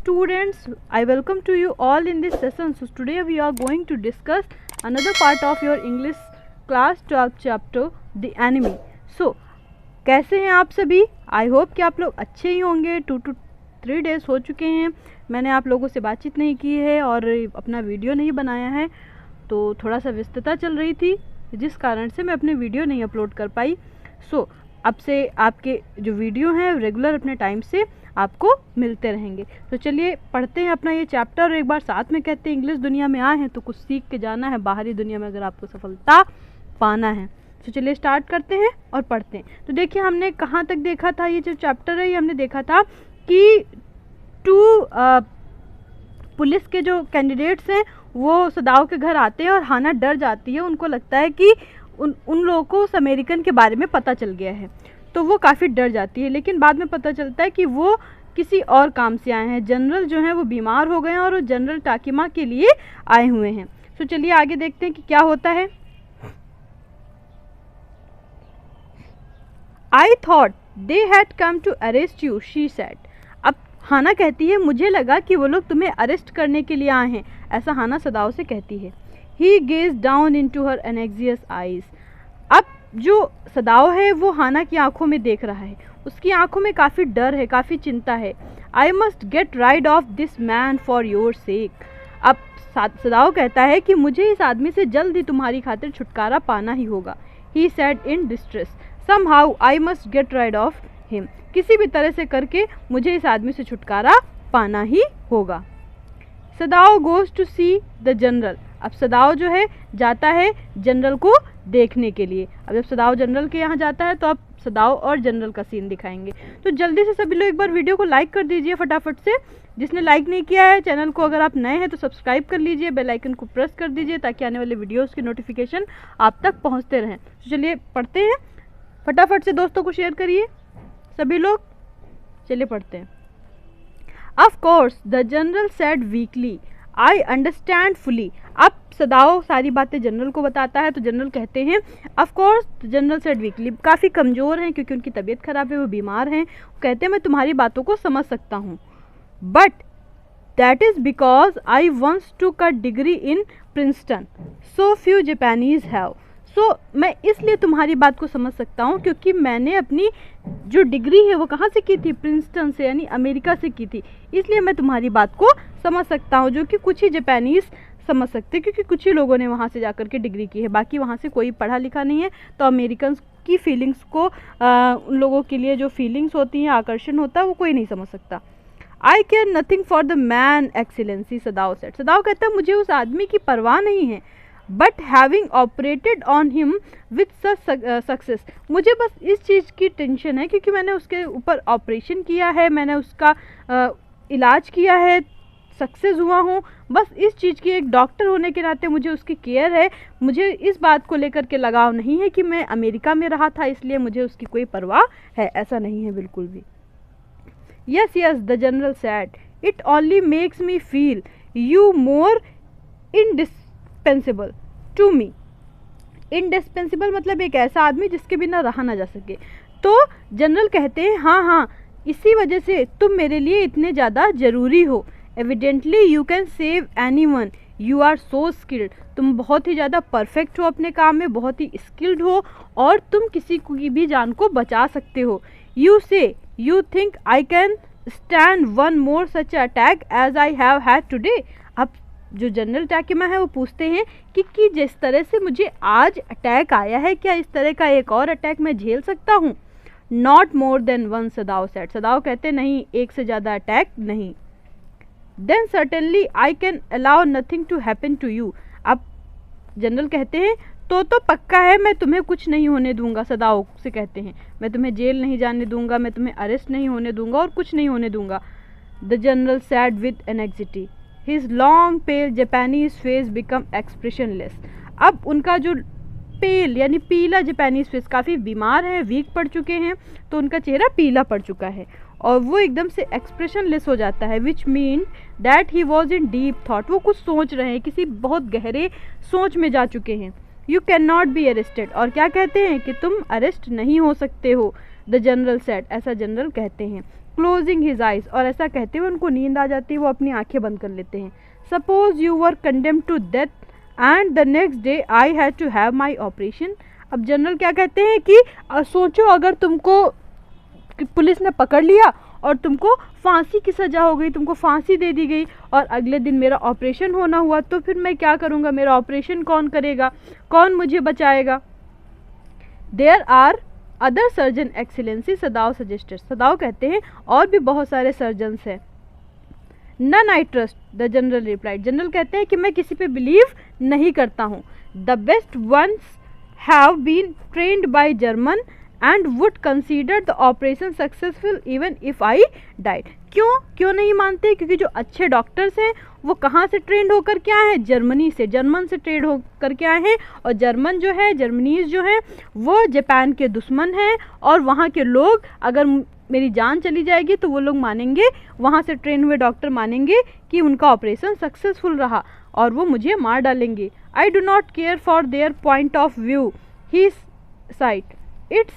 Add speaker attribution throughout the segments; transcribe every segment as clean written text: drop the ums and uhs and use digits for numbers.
Speaker 1: students, I welcome to you all in this session. So today we are going to discuss another part of your English class 12 chapter The Enemy. So कैसे हैं आप सभी? I hope कि आप लोग अच्छे ही होंगे. 2 to 3 days हो चुके हैं, मैंने आप लोगों से बातचीत नहीं की है और अपना वीडियो नहीं बनाया है, तो थोड़ा सा व्यस्तता चल रही थी जिस कारण से मैं अपने वीडियो नहीं अपलोड कर पाई. सो अब से आपके जो वीडियो हैं रेगुलर अपने टाइम से आपको मिलते रहेंगे. तो चलिए पढ़ते हैं अपना ये चैप्टर और एक बार साथ में कहते हैं इंग्लिश दुनिया में आए हैं तो कुछ सीख के जाना है बाहरी दुनिया में अगर आपको सफलता पाना है. तो चलिए स्टार्ट करते हैं और पढ़ते हैं. तो देखिए हमने कहाँ तक देखा था, ये जो चैप्टर है ये हमने देखा था कि 2 पुलिस के जो कैंडिडेट्स हैं वो सदाव के घर आते हैं और हाना डर जाती है. उनको लगता है कि उन लोगों को उस अमेरिकन के बारे में पता चल गया है, तो वो काफ़ी डर जाती है. लेकिन बाद में पता चलता है कि वो किसी और काम से आए हैं. जनरल जो हैं वो बीमार हो गए हैं और वो जनरल टाकिमा के लिए आए हुए हैं. तो चलिए आगे देखते हैं कि क्या होता है. I thought they had come to arrest you, she said. अब हाना कहती है मुझे लगा कि वो लोग तुम्हें अरेस्ट करने के लिए आए हैं, ऐसा हाना सदाओ से कहती है. He gazed down into her anxious eyes. अब जो सदाओ है वो हाना की आंखों में देख रहा है. उसकी आंखों में काफ़ी डर है, काफ़ी चिंता है. I must get rid of this man for your sake. अब सदाओ कहता है कि मुझे इस आदमी से जल्द ही तुम्हारी खातिर छुटकारा पाना ही होगा. He said in distress. Somehow I must get rid of him. किसी भी तरह से करके मुझे इस आदमी से छुटकारा पाना ही होगा. सदाओ goes to see the general. अब सदाओ जो है जाता है जनरल को देखने के लिए. अब जब सदाओ जनरल के यहाँ जाता है तो अब सदाओ और जनरल का सीन दिखाएंगे. तो जल्दी से सभी लोग एक बार वीडियो को लाइक कर दीजिए फटाफट से. जिसने लाइक नहीं किया है चैनल को, अगर आप नए हैं तो सब्सक्राइब कर लीजिए, बेल आइकन को प्रेस कर दीजिए ताकि आने वाले वीडियोस की नोटिफिकेशन आप तक पहुँचते रहें. तो चलिए पढ़ते हैं, फटाफट से दोस्तों को शेयर करिए सभी लोग. चलिए पढ़ते हैं. Of course, the general said weakly. I understand fully. अब सदाओ सारी बातें जनरल को बताता है तो जनरल कहते हैं Of course, the general said weakly. काफ़ी कमज़ोर हैं क्योंकि उनकी तबीयत ख़राब है, वो बीमार हैं. कहते हैं मैं तुम्हारी बातों को समझ सकता हूँ. But that is because I once took a degree in Princeton. So few Japanese have. मैं इसलिए तुम्हारी बात को समझ सकता हूँ क्योंकि मैंने अपनी जो डिग्री है वो कहाँ से की थी, प्रिंसटन से, यानी अमेरिका से की थी. इसलिए मैं तुम्हारी बात को समझ सकता हूँ, जो कि कुछ ही जापानीज़ समझ सकते क्योंकि कुछ ही लोगों ने वहाँ से जाकर के डिग्री की है, बाकी वहाँ से कोई पढ़ा लिखा नहीं है. तो अमेरिकन की फीलिंग्स को उन लोगों के लिए जो फीलिंग्स होती हैं, आकर्षण होता है, वो कोई नहीं समझ सकता. I care nothing for the man excellency, Sadao said. Sadao कहता है मुझे उस आदमी की परवाह नहीं है. But having operated on him with success. मुझे बस इस चीज़ की टेंशन है क्योंकि मैंने उसके ऊपर ऑपरेशन किया है, मैंने उसका इलाज किया है, सक्सेस हुआ हूँ. बस इस चीज़ की, एक डॉक्टर होने के नाते मुझे उसकी केयर है. मुझे इस बात को लेकर के लगाव नहीं है कि मैं अमेरिका में रहा था इसलिए मुझे उसकी कोई परवाह है, ऐसा नहीं है बिल्कुल भी. Yes yes, the general said. It only makes me feel you more indispensable to me. Indispensable मतलब एक ऐसा आदमी जिसके बिना रहा ना जा सके. तो जनरल कहते हैं हाँ हाँ, इसी वजह से तुम मेरे लिए इतने ज़्यादा ज़रूरी हो. Evidently you can save anyone, you are so skilled. तुम बहुत ही ज़्यादा परफेक्ट हो अपने काम में, बहुत ही स्किल्ड हो और तुम किसी की भी जान को बचा सकते हो. You say you think I can stand one more such attack as I have had today. अब जो जनरल टाकिमा है वो पूछते हैं कि जिस तरह से मुझे आज अटैक आया है, क्या इस तरह का एक और अटैक मैं झेल सकता हूँ. Not more than one, Sadao said. Sadao कहते नहीं, एक से ज़्यादा अटैक नहीं. Then certainly I can allow nothing to happen to you. अब जनरल कहते हैं तो पक्का है मैं तुम्हें कुछ नहीं होने दूंगा. सदाओ से कहते हैं मैं तुम्हें जेल नहीं जाने दूंगा, मैं तुम्हें अरेस्ट नहीं होने दूंगा और कुछ नहीं होने दूंगा. The general sad with anxiety. His long pale Japanese face become expressionless. अब उनका जो पेल यानी पीला जापानीज फेस, काफ़ी बीमार है, वीक पड़ चुके हैं, तो उनका चेहरा पीला पड़ चुका है और वो एकदम से एक्सप्रेशनलेस हो जाता है. Which mean that he was in deep thought. वो कुछ सोच रहे हैं, किसी बहुत गहरे सोच में जा चुके हैं. You can not be arrested. और क्या कहते हैं कि तुम अरेस्ट नहीं हो सकते हो. द जनरल सेड, ऐसा जनरल कहते हैं। क्लोजिंग हिज आइज, और ऐसा कहते हुए उनको नींद आ जाती है, वो अपनी आंखें बंद कर लेते हैं। Suppose you were condemned to death and the next day I had to have my operation. अब जनरल क्या कहते हैं कि सोचो अगर तुमको पुलिस ने पकड़ लिया और तुमको फांसी की सज़ा हो गई, तुमको फांसी दे दी गई, और अगले दिन मेरा ऑपरेशन होना हुआ, तो फिर मैं क्या करूँगा? मेरा ऑपरेशन कौन करेगा? कौन मुझे बचाएगा? There are other surgeon excellency, Sadao suggested, Sadao कहते हैं और भी बहुत सारे सर्जन्स हैं। None I trust, the general replied, general कहते हैं कि मैं किसी पे बिलीव नहीं करता हूँ। The best ones have been trained by German and would consider the operation successful even if I died. क्यों नहीं मानते? क्योंकि जो अच्छे डॉक्टर्स हैं वो कहाँ से ट्रेंड होकर के आए हैं? जर्मनी से, जर्मन से ट्रेंड होकर के आए हैं, और जर्मन जो है, जर्मनीज जो है वो जापान के दुश्मन हैं, और वहाँ के लोग अगर मेरी जान चली जाएगी तो वो लोग मानेंगे, वहाँ से ट्रेन हुए डॉक्टर मानेंगे कि उनका ऑपरेशन सक्सेसफुल रहा, और वो मुझे मार डालेंगे। I do not care for their point of view, he side, it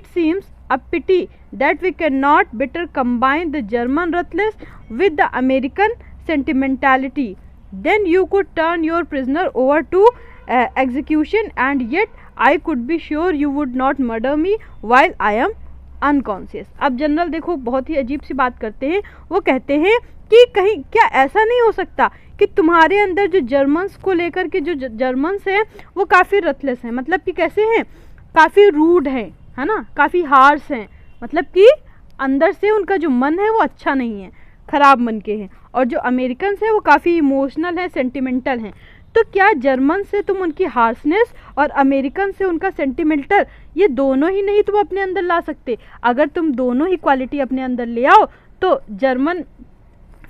Speaker 1: seems a pity that we cannot better combine the German ruthless with the American sentimentality. Then you could turn your prisoner over to execution, and yet I could be sure you would not murder me while I am unconscious. अब general देखो बहुत ही अजीब सी बात करते हैं, वो कहते हैं कि कहीं क्या ऐसा नहीं हो सकता कि तुम्हारे अंदर जो जर्मन्स को लेकर के जो जर्मन्स हैं वो काफ़ी रथलेस हैं, मतलब कि कैसे हैं? काफ़ी रूड है ना, काफ़ी हार्श हैं, मतलब कि अंदर से उनका जो मन है वो अच्छा नहीं है, ख़राब मन के हैं, और जो अमेरिकन हैं वो काफ़ी इमोशनल हैं, सेंटिमेंटल हैं। तो क्या जर्मन से तुम उनकी हार्शनेस और अमेरिकन से उनका सेंटिमेंटल, ये दोनों ही नहीं तुम अपने अंदर ला सकते? अगर तुम दोनों ही क्वालिटी अपने अंदर ले आओ तो जर्मन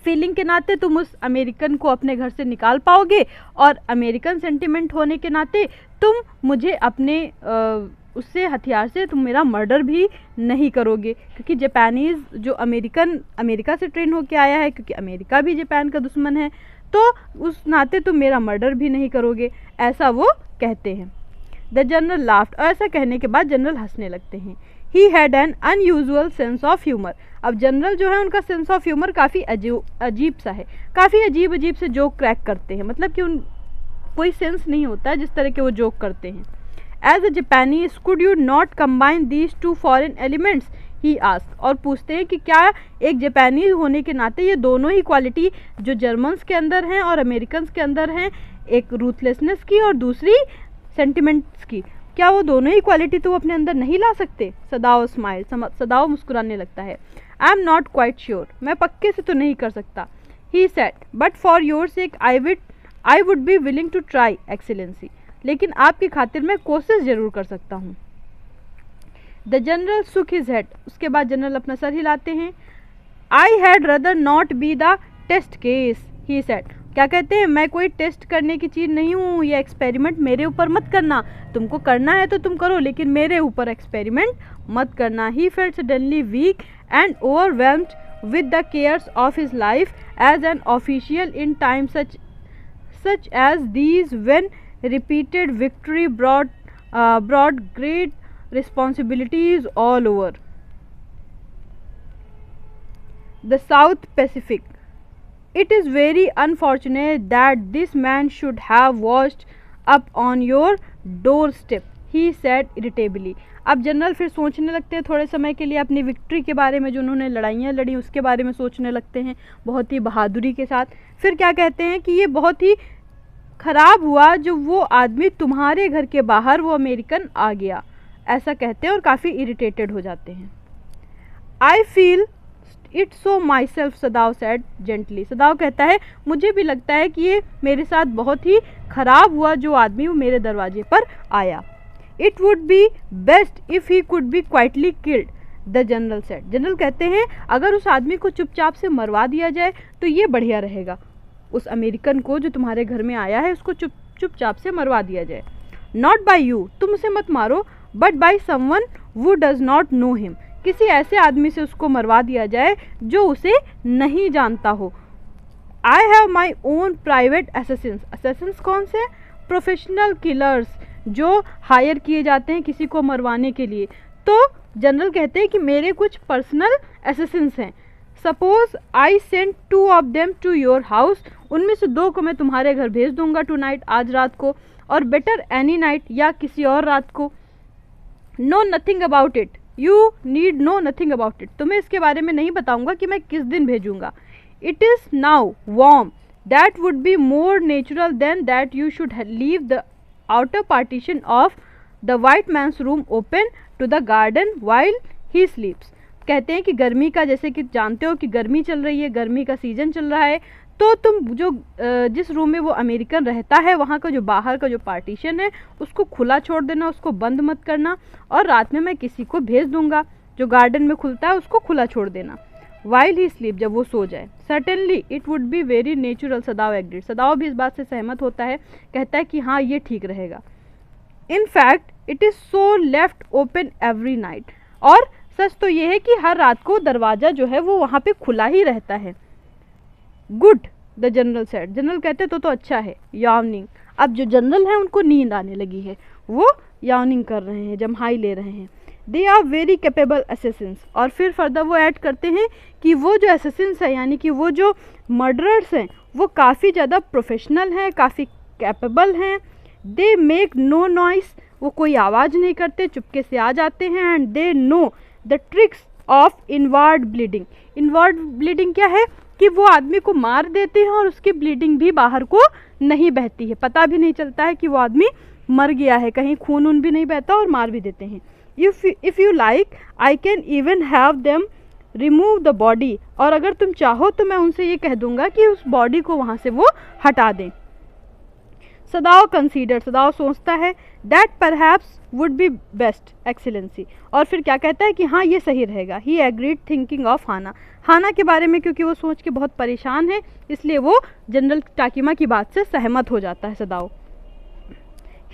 Speaker 1: फीलिंग के नाते तुम उस अमेरिकन को अपने घर से निकाल पाओगे, और अमेरिकन सेंटिमेंट होने के नाते तुम मुझे अपने उससे हथियार से तुम मेरा मर्डर भी नहीं करोगे, क्योंकि जापानीज़ जो अमेरिका से ट्रेन होके आया है, क्योंकि अमेरिका भी जापान का दुश्मन है, तो उस नाते तुम मेरा मर्डर भी नहीं करोगे, ऐसा वो कहते हैं। द जनरल लाफ्ड, और ऐसा कहने के बाद जनरल हंसने लगते हैं। He had an unusual sense of humour, अब जनरल जो है उनका सेंस ऑफ ह्यूमर काफ़ी अजीब सा है, काफ़ी अजीब से जोक क्रैक करते हैं, मतलब कि उन कोई सेंस नहीं होता है जिस तरह के वो जोक करते हैं। As a Japanese could you not combine these two foreign elements, he asked, और पूछते हैं कि क्या एक जापानीज होने के नाते ये दोनों ही क्वालिटी जो जर्मन्स के अंदर हैं और अमेरिकन्स के अंदर हैं, एक रूथलेसनेस की और दूसरी सेंटिमेंट्स की, क्या वो दोनों ही क्वालिटी तो अपने अंदर नहीं ला सकते? सदाओ स्माइल, सदाओ मुस्कुराने लगता है। I am not quite sure, मैं पक्के से तो नहीं कर सकता। He said, but for your sake I would be willing to try excellency, लेकिन आपकी खातिर मैं कोशिश जरूर कर सकता हूँ। The general shook his head, उसके बाद जनरल अपना सर हिलाते हैं। I had rather not be the test case, he said, क्या कहते हैं, मैं कोई टेस्ट करने की चीज़ नहीं हूँ, ये एक्सपेरिमेंट मेरे ऊपर मत करना, तुमको करना है तो तुम करो, लेकिन मेरे ऊपर एक्सपेरिमेंट मत करना। He felt suddenly weak and overwhelmed with the cares of his life as an official in time such as these, when repeated victory brought great responsibilities all over the South Pacific. It is very unfortunate that this man should have washed up on your doorstep, he said irritably. अब general फिर सोचने लगते हैं थोड़े समय के लिए अपनी विक्ट्री के बारे में, जो उन्होंने लड़ाइयाँ लड़ी उसके बारे में सोचने लगते हैं बहुत ही बहादुरी के साथ। फिर क्या कहते हैं कि ये बहुत ही ख़राब हुआ जो वो आदमी तुम्हारे घर के बाहर वो अमेरिकन आ गया, ऐसा कहते हैं और काफ़ी इरिटेटेड हो जाते हैं। I feel it so my self, सदाव said gently, सदाव कहता है मुझे भी लगता है कि ये मेरे साथ बहुत ही ख़राब हुआ जो आदमी वो मेरे दरवाजे पर आया। It would be best if he could be quietly killed, the general said, general कहते हैं अगर उस आदमी को चुपचाप से मरवा दिया जाए तो ये बढ़िया रहेगा, उस अमेरिकन को जो तुम्हारे घर में आया है उसको चुपचाप से मरवा दिया जाए। नॉट बाय यू, तुम उसे मत मारो, but by someone who does not know him, किसी ऐसे आदमी से उसको मरवा दिया जाए जो उसे नहीं जानता हो। I have my own private Assassin's, Assassin's कौन से? प्रोफेशनल किलर्स जो हायर किए जाते हैं किसी को मरवाने के लिए, तो जनरल कहते हैं कि मेरे कुछ पर्सनल असिस्टेंट्स हैं। Suppose I send 2 of them to your house, उनमें से 2 को मैं तुम्हारे घर भेज दूंगा टुनाइट, आज रात को, और बेटर एनी नाइट, या किसी और रात को। Know nothing about it, you need know nothing about it, तुम्हें इसके बारे में नहीं बताऊंगा कि मैं किस दिन भेजूंगा। It is now warm, that would be more natural than that you should leave the outer partition of the white man's room open to the garden while he sleeps. कहते हैं कि गर्मी का, जैसे कि जानते हो कि गर्मी चल रही है, गर्मी का सीजन चल रहा है, तो तुम जो जिस रूम में वो अमेरिकन रहता है वहाँ का जो बाहर का जो पार्टीशन है उसको खुला छोड़ देना, उसको बंद मत करना, और रात में मैं किसी को भेज दूंगा जो गार्डन में खुलता है उसको खुला छोड़ देना। वाइल ही स्लीप, जब वो सो जाए। Certainly it would be very natural, सदाव agreed, सदाव भी इस बात से सहमत होता है, कहता है कि हाँ ये ठीक रहेगा। In fact it is so left open every night, और सच तो ये है कि हर रात को दरवाज़ा जो है वो वहाँ पे खुला ही रहता है। Good, the general said, general कहते तो अच्छा है। यावनिंग, अब जो जनरल हैं उनको नींद आने लगी है, वो यावनिंग कर रहे हैं, जम्हाई ले रहे हैं। They are very capable assassins, और फिर फर्दर वो ऐड करते हैं कि वो जो असेसिन्स हैं, यानी कि वो जो मर्डरर्स हैं, वो काफ़ी ज़्यादा प्रोफेशनल हैं, काफ़ी कैपेबल हैं। दे मेक नो नॉइस, वो कोई आवाज़ नहीं करते, चुपके से आ जाते हैं। And they know the tricks of inward bleeding, inward bleeding क्या है कि वो आदमी को मार देते हैं और उसकी ब्लीडिंग भी बाहर को नहीं बहती है, पता भी नहीं चलता है कि वो आदमी मर गया है, कहीं खून उन भी नहीं बहता, और मार भी देते हैं। If you like I can even have them remove the body, और अगर तुम चाहो तो मैं उनसे ये कह दूंगा कि उस बॉडी को वहाँ से वो हटा दें। सदाव कंसीडर, सदाव सोचता है, that perhaps would be best excellency, और फिर क्या कहता है कि हाँ ये सही रहेगा। ही एग्रीड थिंकिंग ऑफ हाना, हाना के बारे में क्योंकि वो सोच के बहुत परेशान है, इसलिए वो जनरल टाकिमा की बात से सहमत हो जाता है Sadao.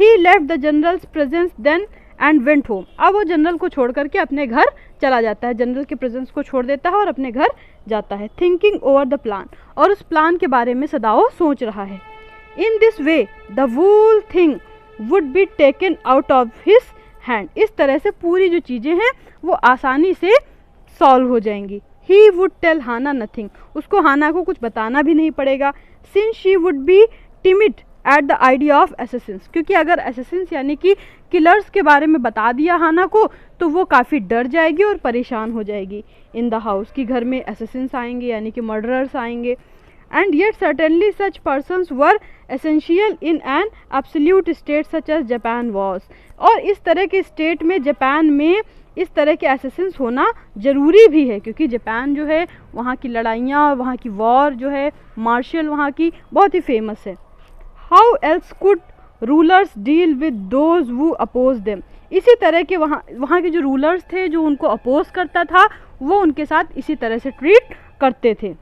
Speaker 1: He left the general's presence then and went home, अब वो जनरल को छोड़ करके अपने घर चला जाता है, जनरल के प्रेजेंस को छोड़ देता है और अपने घर जाता है। थिंकिंग ओवर द प्लान, और उस प्लान के बारे में सदाव सोच रहा है। In this way the wool thing would be taken out of his hand, इस तरह से पूरी जो चीज़ें हैं वो आसानी से सॉल्व हो जाएंगी। He would tell Hana nothing, उसको हाना को कुछ बताना भी नहीं पड़ेगा। Since she would be timid at the idea of assassins, क्योंकि अगर असेसिन्स यानी कि किलर्स के बारे में बता दिया हाना को तो वो काफ़ी डर जाएगी और परेशान हो जाएगी। इन द हाउस, कि घर में असेसिन्स आएंगे यानी कि मर्डरर्स आएंगे। And yet certainly such persons were essential in an absolute state such as Japan was, और इस तरह के स्टेट में, जापान में इस तरह के असेसिन्स होना ज़रूरी भी है, क्योंकि जापान जो है वहाँ की लड़ाइयाँ, वहाँ की वॉर जो है मार्शल वहाँ की बहुत ही फेमस है। How else could rulers deal with those who oppose them, इसी तरह के वहाँ के जो रूलर्स थे जो उनको अपोज करता था वो उनके साथ इसी तरह से ट्रीट करते थे।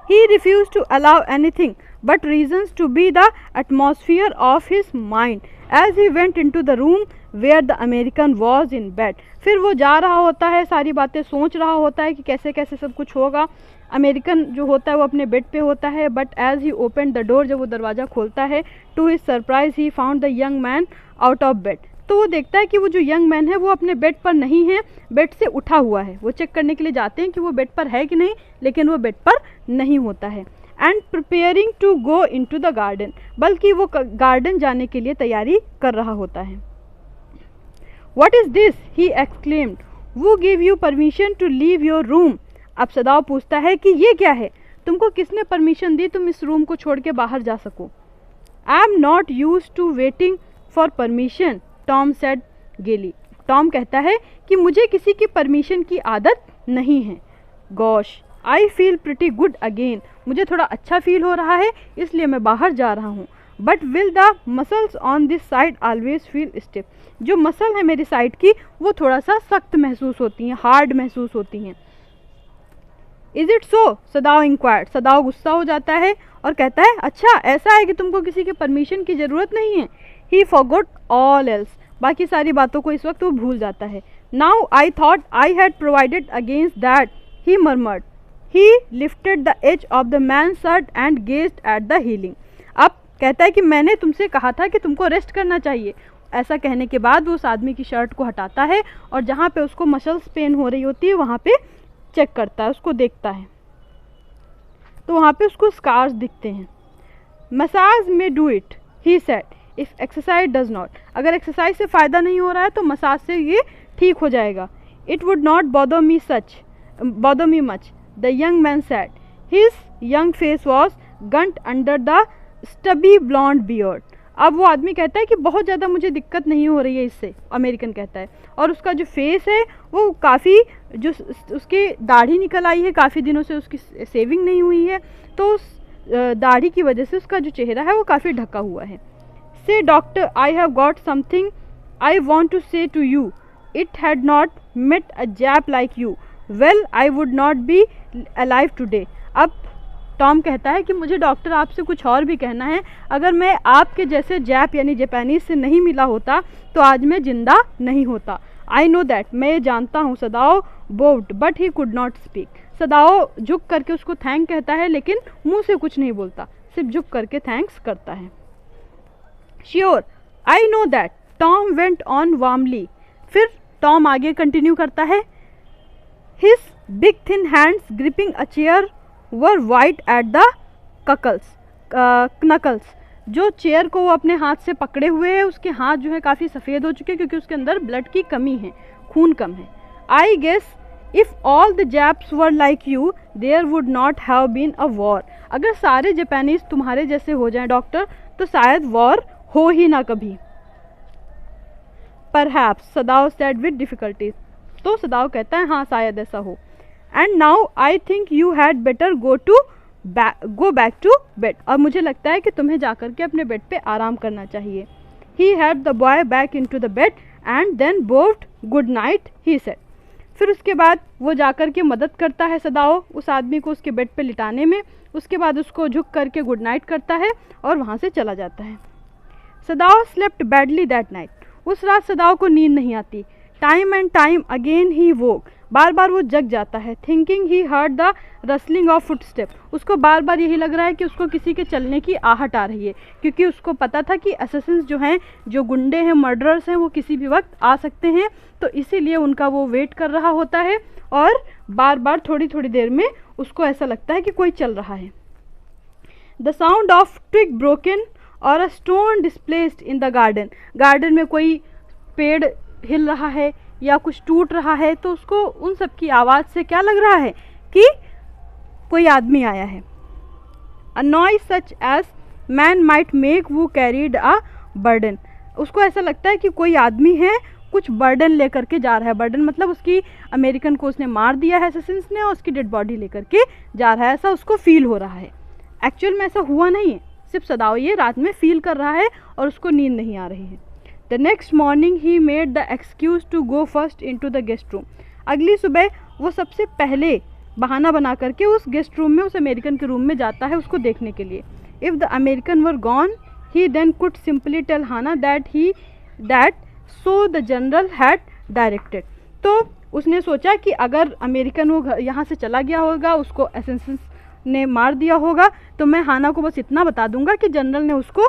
Speaker 1: He refused to allow anything but reasons to be the atmosphere of his mind as he went into the room where the American was in bed. फिर वो जा रहा होता है, सारी बातें सोच रहा होता है कि कैसे कैसे सब कुछ होगा। अमेरिकन जो होता है वो अपने बेड पे होता है, but as he open the door, जब वो दरवाज़ा खोलता है, to his surprise he found the young man out of bed, तो वो देखता है कि वो जो यंग मैन है वो अपने बेड पर नहीं है, बेड से उठा हुआ है। वो चेक करने के लिए जाते हैं कि वो बेड पर है कि नहीं, लेकिन वो बेड पर नहीं होता है। And preparing to go into the garden, बल्कि वो गार्डन जाने के लिए तैयारी कर रहा होता है। What is this, he exclaimed, who give you permission to leave your room. अब सदाव पूछता है कि ये क्या है, तुमको किसने परमिशन दी तुम इस रूम को छोड़ के बाहर जा सको। I am not use to waiting for permission, Tom said gaily, Tom कहता है कि मुझे किसी की परमिशन की आदत नहीं है। Gosh, I feel pretty good again, मुझे थोड़ा अच्छा फील हो रहा है इसलिए मैं बाहर जा रहा हूँ। But will the muscles on this side always feel stiff, जो मसल है मेरी साइड की वो थोड़ा सा सख्त महसूस होती हैं, हार्ड महसूस होती हैं। इज इट सो, सदाव इंक्वायर्ड, सदाव गुस्सा हो जाता है और कहता है अच्छा ऐसा है कि तुमको किसी के परमिशन की ज़रूरत नहीं है। ही फॉरगॉट ऑल एल्स, बाकी सारी बातों को इस वक्त वो भूल जाता है। Now I thought I had provided against that, he murmured. He lifted the edge of the man shirt and gazed at the healing. अब कहता है कि मैंने तुमसे कहा था कि तुमको रेस्ट करना चाहिए, ऐसा कहने के बाद वो उस आदमी की शर्ट को हटाता है और जहाँ पे उसको मसल्स पेन हो रही होती है वहाँ पे चेक करता है, उसको देखता है, तो वहाँ पे उसको स्कार्स दिखते हैं। मसाज में do it he said if exercise does not, अगर एक्सरसाइज से फ़ायदा नहीं हो रहा है तो मसाज से ये ठीक हो जाएगा। It would not bother me much the young man said, his young face was gaunt under the stubby blond beard. अब वो आदमी कहता है कि बहुत ज़्यादा मुझे दिक्कत नहीं हो रही है इससे, अमेरिकन कहता है, और उसका जो फेस है वो काफ़ी, जो उसकी दाढ़ी निकल आई है, काफ़ी दिनों से उसकी सेविंग नहीं हुई है, तो उस दाढ़ी की वजह से उसका जो चेहरा है वो काफ़ी ढका हुआ है। Say doctor I have got something I want to say to you, it had not met a Jap like you, well I would not be alive today. अब टॉम कहता है कि मुझे डॉक्टर आपसे कुछ और भी कहना है, अगर मैं आपके जैसे जैप यानी जापानीज से नहीं मिला होता तो आज मैं जिंदा नहीं होता। आई नो दैट, मैं ये जानता हूँ। Sadao bowed but he could not speak. Sadao झुक करके उसको थैंक कहता है लेकिन मुंह से कुछ नहीं बोलता, सिर्फ झुक करके थैंक्स करता है। Sure I know that, Tom went on warmly. फिर टॉम आगे कंटिन्यू करता है। His big thin hands gripping a chair were white at the knuckles. जो चेयर को वो अपने हाथ से पकड़े हुए है उसके हाथ जो है काफ़ी सफ़ेद हो चुके हैं क्योंकि उसके अंदर ब्लड की कमी है, खून कम है। I guess if all the Japs were like you there would not have been a war. अगर सारे जापानीज तुम्हारे जैसे हो जाएं डॉक्टर तो शायद वॉर हो ही ना कभी। Perhaps, Sadao said with difficulty. तो सदाओ कहता है हाँ शायद ऐसा हो। And now I think you had better go back to bed. और मुझे लगता है कि तुम्हें जाकर के अपने बेड पे आराम करना चाहिए। He had the boy back into the bed and then bowed good night he said. फिर उसके बाद वो जाकर के मदद करता है सदाओ उस आदमी को उसके बेड पे लिटाने में, उसके बाद उसको झुक करके गुड नाइट करता है और वहाँ से चला जाता है। Sadao slept badly that night. उस रात सदाओ को नींद नहीं आती। Time and time again he woke, बार बार वो जग जाता है। Thinking he heard the rustling of footstep. उसको बार बार यही लग रहा है कि उसको किसी के चलने की आहट आ रही है, क्योंकि उसको पता था कि असैसिन्स जो हैं, जो गुंडे हैं, मर्डरर्स हैं, वो किसी भी वक्त आ सकते हैं, तो इसीलिए उनका वो वेट कर रहा होता है और बार बार थोड़ी थोड़ी देर में उसको ऐसा लगता है कि कोई चल रहा है। The sound of twig broken और a stone displaced in the garden. Garden में कोई पेड़ हिल रहा है या कुछ टूट रहा है तो उसको उन सब की आवाज़ से क्या लग रहा है कि कोई आदमी आया है। A noise such as man might make who carried a burden. उसको ऐसा लगता है कि कोई आदमी है कुछ बर्डन लेकर के जा रहा है। बर्डन मतलब उसकी अमेरिकन को उसने मार दिया है असैसिन्स ने और उसकी डेड बॉडी लेकर के जा रहा है, ऐसा उसको फील हो रहा है। एक्चुअल में ऐसा हुआ नहीं है, सिर्फ सदाओ ये रात में फील कर रहा है और उसको नींद नहीं आ रही है। The next morning he made the excuse to go first into the guest room. अगली सुबह वो सबसे पहले बहाना बना करके उस गेस्ट रूम में, उस अमेरिकन के रूम में जाता है उसको देखने के लिए। If the American were gone he then could simply tell Hana that so the general had directed. तो उसने सोचा कि अगर अमेरिकन वो यहाँ से चला गया होगा, उसको असैसिन्स ने मार दिया होगा, तो मैं हाना को बस इतना बता दूंगा कि जनरल ने उसको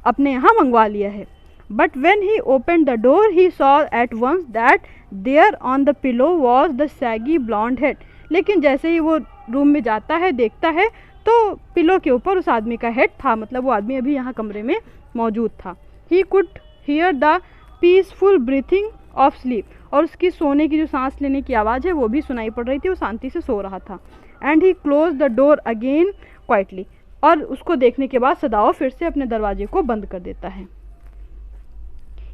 Speaker 1: अपने यहाँ मंगवा लिया है। But when he opened the door, he saw at once that there on the pillow was the saggy blonde head. लेकिन जैसे ही वो रूम में जाता है, देखता है, तो पिलो के ऊपर उस आदमी का हेड था, मतलब वो आदमी अभी यहाँ कमरे में मौजूद था। He could hear the peaceful breathing of sleep. और उसकी सोने की जो सांस लेने की आवाज़ है वो भी सुनाई पड़ रही थी, वो शांति से सो रहा था। And he closed the door again quietly. और उसको देखने के बाद सदाओ फिर से अपने दरवाजे को बंद कर देता है।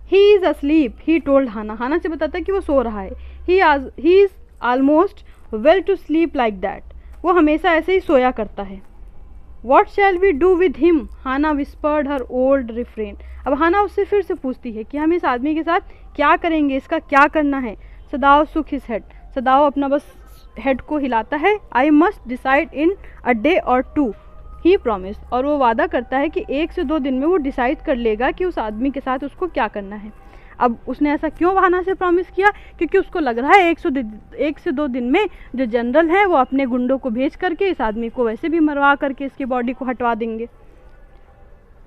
Speaker 1: He is asleep, he told Hana. हाना से बताता है कि वो सो रहा है। He is almost well to sleep like that. वो हमेशा ऐसे ही सोया करता है। What shall we do with him? Hana whispered her old refrain. अब हाना उससे फिर से पूछती है कि हम इस आदमी के साथ क्या करेंगे, इसका क्या करना है। सदाओ shook his head. सदाओ अपना बस हेड को हिलाता है। I must decide in a day or two. He promise. और वो वादा करता है कि 1 से 2 दिन में वो डिसाइड कर लेगा कि उस आदमी के साथ उसको क्या करना है। अब उसने ऐसा क्यों हाना से प्रॉमिस किया? क्योंकि उसको लग रहा है 1 से 2 दिन में जो जनरल है वो अपने गुंडों को भेज करके इस आदमी को वैसे भी मरवा करके इसकी बॉडी को हटवा देंगे।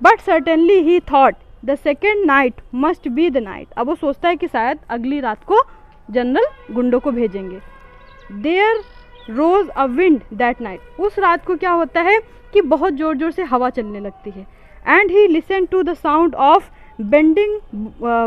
Speaker 1: But certainly he thought the second night must be the night. अब वो सोचता है कि शायद अगली रात को जनरल गुंडों को भेजेंगे। There rose a wind that night. उस रात को क्या होता है कि बहुत ज़ोर ज़ोर से हवा चलने लगती है। And he listen to the sound of bending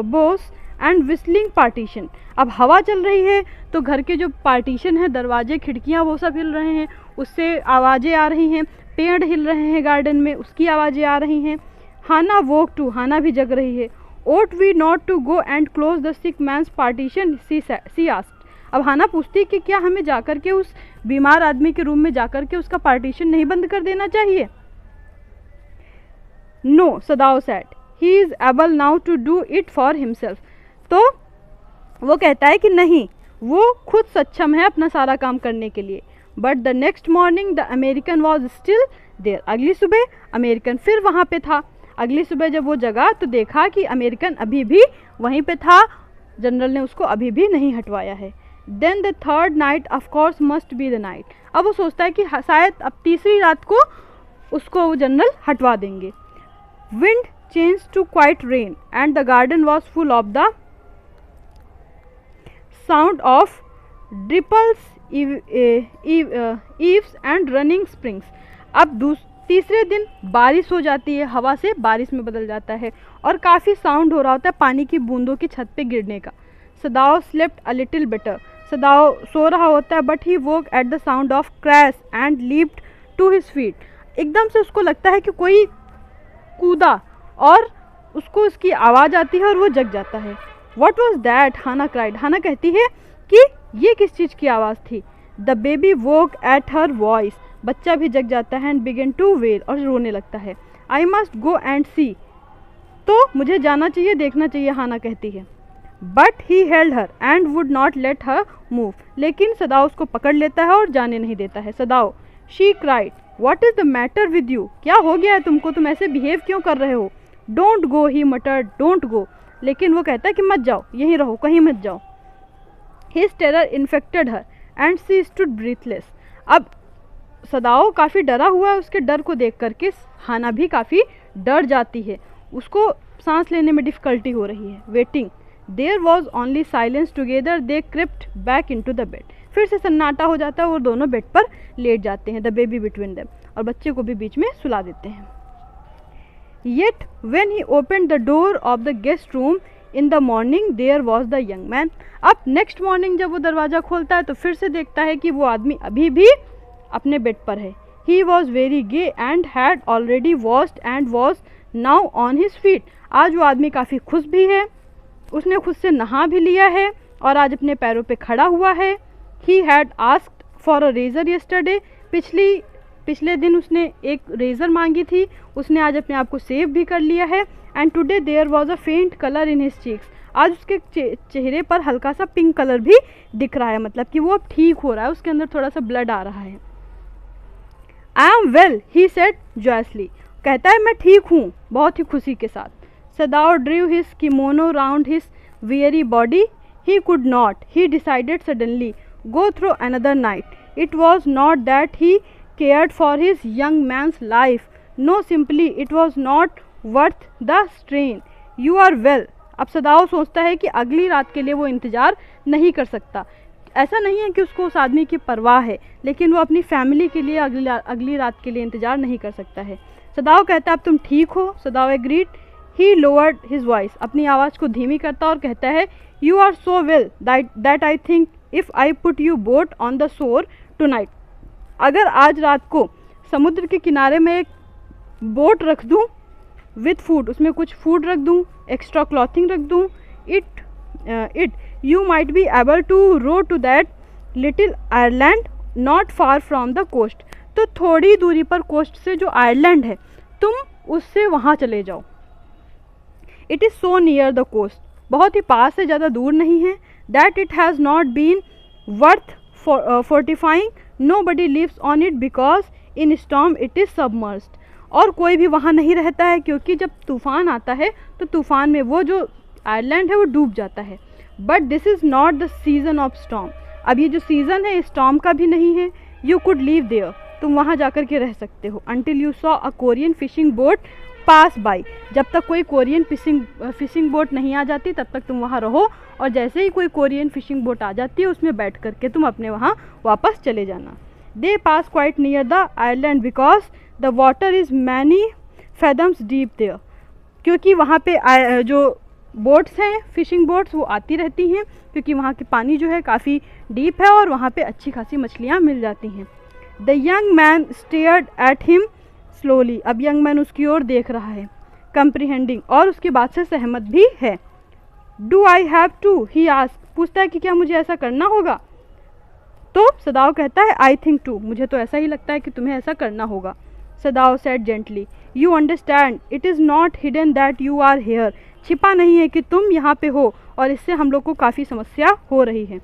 Speaker 1: boughs and whistling partition. अब हवा चल रही है तो घर के जो पार्टीशन है, दरवाजे खिड़कियाँ, वो सब हिल रहे हैं, उससे आवाज़ें आ रही हैं। पेड़ हिल रहे हैं गार्डन में, उसकी आवाज़ें आ रही हैं। हाना वोक टू, हाना भी जग रही है। Ought we not to go and close the sick man's partition, she asked. अब हाना पूछती है कि क्या हमें जाकर के उस बीमार आदमी के रूम में जाकर के उसका पार्टीशन नहीं बंद कर देना चाहिए? No, Sadao said, he is able now to do it for himself. तो वो कहता है कि नहीं, वो खुद सक्षम है अपना सारा काम करने के लिए। But the next morning the American was still there. अगली सुबह अमेरिकन फिर वहाँ पे था। अगली सुबह जब वो जगा तो देखा कि अमेरिकन अभी भी वहीं पे था, जनरल ने उसको अभी भी नहीं हटवाया है। Then the third night of course must be the night. अब वो सोचता है कि शायद अब तीसरी रात को उसको वो जनरल हटवा देंगे। Wind change to quiet rain and the garden was full of the sound of dripping eaves and running springs. अब तीसरे दिन बारिश हो जाती है, हवा से बारिश में बदल जाता है और काफ़ी साउंड हो रहा होता है पानी की बूंदों की छत पे गिरने का। Sadao slept a little better. Sadao सो रहा होता है but he woke at the sound of crash and leaped to his feet. एकदम से उसको लगता है कि कोई कूदा और उसको उसकी आवाज़ आती है और वो जग जाता है। What was that? Hana cried. Hana कहती है कि ये किस चीज़ की आवाज़ थी? The baby woke at her voice. बच्चा भी जग जाता है एंड बिगिन टू वेल, और रोने लगता है। आई मस्ट गो एंड सी। तो मुझे जाना चाहिए, देखना चाहिए, हाना कहती है। But he held her and would not let her move. लेकिन सदाओ उसको पकड़ लेता है और जाने नहीं देता है। Sadao, she cried, what is the matter with you? क्या हो गया है तुमको? तुम ऐसे बिहेव क्यों कर रहे हो? Don't go, he मटर्ड, don't go. लेकिन वो कहता है कि मत जाओ, यहीं रहो, कहीं मत जाओ। His terror infected her and C stood breathless. अब सदाओ काफ़ी डरा हुआ है, उसके डर को देख करके हाना भी काफ़ी डर जाती है, उसको सांस लेने में डिफ़िकल्टी हो रही है। Waiting, there was only silence together they crept back into the bed. फिर से सन्नाटा हो जाता है और दोनों बेड पर लेट जाते हैं, द बेबी बिटवीन देम, और बच्चे को भी बीच में सुला देते हैं। Yet when he open the door of the guest room in the morning there was the young man. अब नेक्स्ट मॉर्निंग जब वो दरवाज़ा खोलता है तो फिर से देखता है कि वो आदमी अभी भी अपने बेड पर है। He was very gay and had already washed and was now on his feet. आज वो आदमी काफ़ी खुश भी है, उसने खुद से नहा भी लिया है और आज अपने पैरों पे खड़ा हुआ है। He had asked for a razor yesterday. पिछले दिन उसने एक रेज़र मांगी थी, उसने आज अपने आप को सेव भी कर लिया है। And today there was a faint colour in his cheeks. आज उसके चेहरे पर हल्का सा पिंक कलर भी दिख रहा है, मतलब कि वो अब ठीक हो रहा है, उसके अंदर थोड़ा सा ब्लड आ रहा है। I am well, he said joyously. कहता है मैं ठीक हूँ, बहुत ही खुशी के साथ। Sadao drew his kimono round his weary body. He could not. He decided suddenly go through another night. It was not that he cared for his young man's life. No, simply it was not worth the strain. You are well. अब सदाओ सोचता है कि अगली रात के लिए वो इंतज़ार नहीं कर सकता। ऐसा नहीं है कि उसको उस आदमी की परवाह है, लेकिन वो अपनी फैमिली के लिए अगली रात के लिए इंतज़ार नहीं कर सकता है। सदाओ कहता है अब तुम ठीक हो। Sadao agreed. He lowered his voice. अपनी आवाज़ को धीमी करता और कहता है you are so well that I think if I put you boat on the shore tonight. अगर आज रात को समुद्र के किनारे में एक बोट रख दूँ विथ फूड, उसमें कुछ फूड रख दूँ, एक्स्ट्रा क्लॉथिंग रख दूँ, it you might be able to row to that little island not far from the coast. तो थोड़ी दूरी पर कोस्ट से जो आयरलैंड है तुम उससे वहाँ चले जाओ। It is so near the coast, बहुत ही पास है, ज़्यादा दूर नहीं है। That it has not been worth fortifying, nobody lives on it because in storm it is submerged. और कोई भी वहाँ नहीं रहता है क्योंकि जब तूफ़ान आता है तो तूफ़ान में वो जो आइलैंड है वो डूब जाता है। But this is not the season off storm. अब ये जो सीज़न है स्टॉर्म का भी नहीं है। यू कुड लीव देयर, तुम वहाँ जाकर के रह सकते हो। Until you saw a Korean fishing boat pass by, जब तक कोई कोरियन फिशिंग बोट नहीं आ जाती तब तक तुम वहाँ रहो, और जैसे ही कोई कोरियन फिशिंग बोट आ जाती है उसमें बैठ करके तुम अपने वहाँ वापस चले जाना। They pass quite near the island because the water is many fathoms deep there, क्योंकि वहाँ पे जो बोट्स हैं फिशिंग बोट्स वो आती रहती हैं, क्योंकि वहाँ की पानी जो है काफ़ी डीप है और वहाँ पे अच्छी खासी मछलियाँ मिल जाती हैं। The young man stared at him slowly, अब यंग मैन उसकी ओर देख रहा है, कंप्रीहेंडिंग, और उसकी बात से सहमत भी है। Do I have to, he ask, पूछता है कि क्या मुझे ऐसा करना होगा। तो सदाओ कहता है आई थिंक टू, मुझे तो ऐसा ही लगता है कि तुम्हें ऐसा करना होगा। Sadao said gently, you understand it is not hidden that you are here, छिपा नहीं है कि तुम यहाँ पे हो और इससे हम लोग को काफ़ी समस्या हो रही है।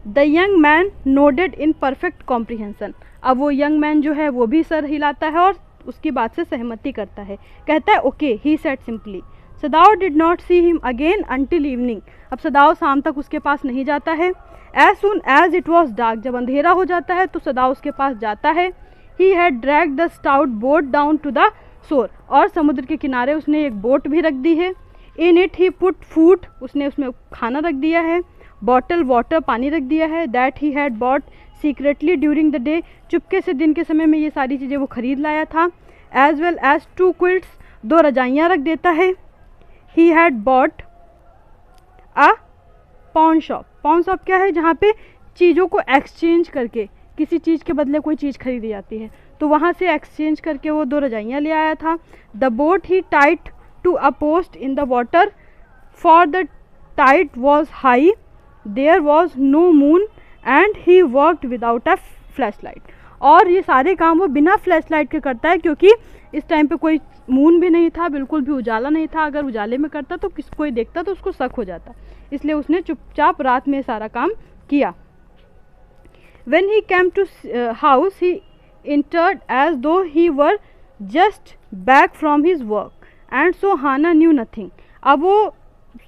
Speaker 1: The young man nodded in perfect comprehension, अब वो यंग मैन जो है वो भी सर हिलाता है और उसकी बात से सहमति करता है, कहता है okay, he said simply. Sadao did not see him again until evening, अब सदाओ शाम तक उसके पास नहीं जाता है। As soon as it was dark, जब अंधेरा हो जाता है तो सदाओ उसके पास जाता है। He had drag the stout boat down to the shore, और समुद्र के किनारे उसने एक बोट भी रख दी है। In it he put food, उसने उसमें खाना रख दिया है। बॉटल वाटर, पानी रख दिया है। That he had bought secretly during the day, चुपके से दिन के समय में ये सारी चीज़ें वो खरीद लाया था। एज वेल एज 2 क्विल्ट्स, 2 रजाइयाँ रख देता है। He had bought a pound shop, pound shop क्या है, जहाँ पे चीज़ों को एक्सचेंज करके किसी चीज़ के बदले कोई चीज़ खरीदी जाती है, तो वहाँ से एक्सचेंज करके वो 2 रजाइयाँ ले आया था। The boat he tied to a post in the water for the tide was high, there was no moon and he worked without a flashlight, और ये सारे काम वो बिना फ्लैश लाइट के करता है, क्योंकि इस टाइम पे कोई मून भी नहीं था, बिल्कुल भी उजाला नहीं था। अगर उजाले में करता तो कोई देखता तो उसको शक हो जाता, इसलिए उसने चुपचाप रात में सारा काम किया। When he came to house, he entered as though he were just back from his work, and so Hana knew nothing. अब वो